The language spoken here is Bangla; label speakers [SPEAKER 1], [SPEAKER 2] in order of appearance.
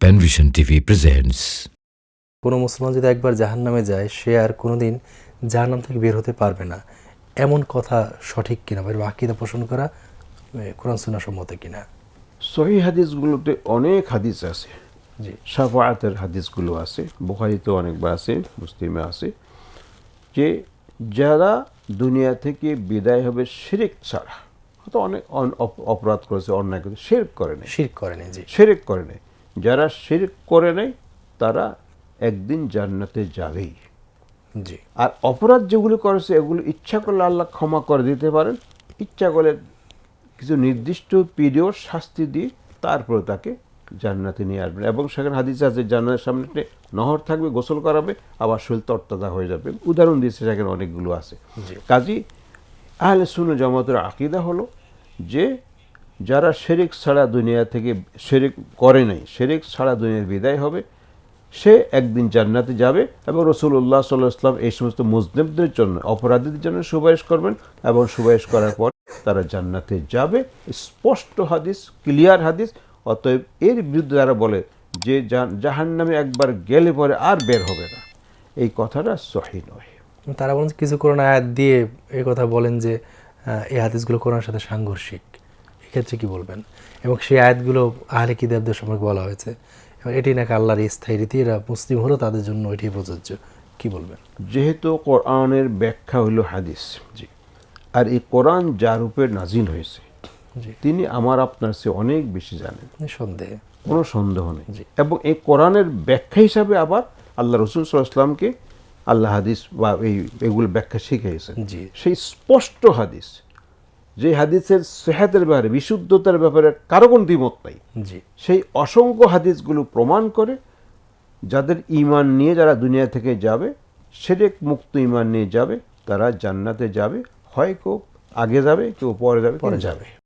[SPEAKER 1] Penvision TV presents.
[SPEAKER 2] কোনো মুসলমান যদি একবার জাহান্নামে যায় সে আর কোনোদিন জাহান্নাম থেকে বের হতে পারবে না, এমন কথা সঠিক কিনা বা আকীদা পোষণ করা কোরআন সুন্নাহ সম্মত কিনা?
[SPEAKER 3] সহিহ হাদিসগুলোতে অনেক হাদিস আছে,
[SPEAKER 2] জি,
[SPEAKER 3] শাফাআতের হাদিসগুলো আছে, বুখারীতে অনেকবার আছে, মুসলিমে আছে, যে যারা দুনিয়া থেকে বিদায় হবে শিরক ছাড়া, হয়তো অনেক অপরাধ করেছে, অন্যায় করেছে, শিরক করে নাই,
[SPEAKER 2] শিরক করে নাই, জি,
[SPEAKER 3] শিরক করে নাই, যারা শিরক করে নাই তারা একদিন জান্নাতে যাবেই।
[SPEAKER 2] জি,
[SPEAKER 3] আর অপরাধ যেগুলো করেছে এগুলো ইচ্ছা করলে আল্লাহ ক্ষমা করে দিতে পারেন, ইচ্ছা করলে কিছু নির্দিষ্ট পিরিয়ড শাস্তি দিয়ে তারপরে তাকে জান্নাতে নিয়ে আসবেন। এবং সেখানে হাদিস আছে জান্নাতের সামনে একটা নহর থাকবে, গোসল করাবে, আবার শরীর তরতাজা হয়ে যাবে। উদাহরণ দিয়েছে, সেখানে অনেকগুলো আছে। কাজী আহলে সুন্নাহ জামাতের আকীদা হলো যে যারা শিরক ছাড়া দুনিয়া থেকে শিরক করে নাই, শিরক ছাড়া দুনিয়ার বিদায় হবে, সে একদিন জান্নাতে যাবে। এবং রাসূলুল্লাহ সাল্লাল্লাহু আলাইহি ওয়াসাল্লাম এই সমস্ত মুজনিবদের জন্য, অপরাধীদের জন্য সুপারিশ করবেন, এবং সুপারিশ করার পর তারা জান্নাতে যাবে। স্পষ্ট হাদিস, ক্লিয়ার হাদিস। অতএব এর বিরুদ্ধে যারা বলে যে জাহান্নামে একবার গেলে পরে আর বের হবে না, এই কথাটা সহিহ নয়।
[SPEAKER 2] তারা বলেন কিছু কোরআন আয়াত দিয়ে এই কথা বলেন যে এই হাদিসগুলো কোরআনের সাথে সাংঘর্ষিক। এক্ষেত্রে কি বলবেন? এবং সেই আয়াতগুলো আহলে কিতাবদের সম্পর্কে বলা হয়েছে, এবং এটি নাকি আল্লাহর স্থায়ী রীতি, এরা মুসলিম হলো তাদের জন্য এটি প্রযোজ্য। কি বলবেন?
[SPEAKER 3] যেহেতু কোরআনের ব্যাখ্যা হলো হাদিস,
[SPEAKER 2] জি,
[SPEAKER 3] আর এই কোরআন যার উপরে নাজিল হয়েছে
[SPEAKER 2] জি,
[SPEAKER 3] তিনি আমার আপনার চেয়ে অনেক বেশি জানেন,
[SPEAKER 2] নিঃসন্দেহে,
[SPEAKER 3] কোনো সন্দেহ নেই।
[SPEAKER 2] জি।
[SPEAKER 3] এবং এই কোরআনের ব্যাখ্যা হিসাবে আবার আল্লাহ রাসূল সাল্লাল্লাহু আলাইহি ওয়াসাল্লামকে আল্লাহ হাদিস বা এগুলো ব্যাখ্যা শিখিয়েছেন।
[SPEAKER 2] জি,
[SPEAKER 3] সেই স্পষ্ট হাদিস, যে হাদিসের সেহাতের ব্যাপারে, বিশুদ্ধতার ব্যাপারে কারো কোনো দ্বিমত নাই,
[SPEAKER 2] জি,
[SPEAKER 3] সেই অসংখ্য হাদিসগুলো প্রমাণ করে যাদের ঈমান নিয়ে যারা দুনিয়া থেকে যাবে, শিরক মুক্ত ঈমান নিয়ে যাবে, তারা জান্নাতে যাবে। হয় কেউ আগে যাবে, কেউ পরে যাবে,
[SPEAKER 2] পরে
[SPEAKER 3] কিন্তু
[SPEAKER 2] যাবে।
[SPEAKER 3] যাবে।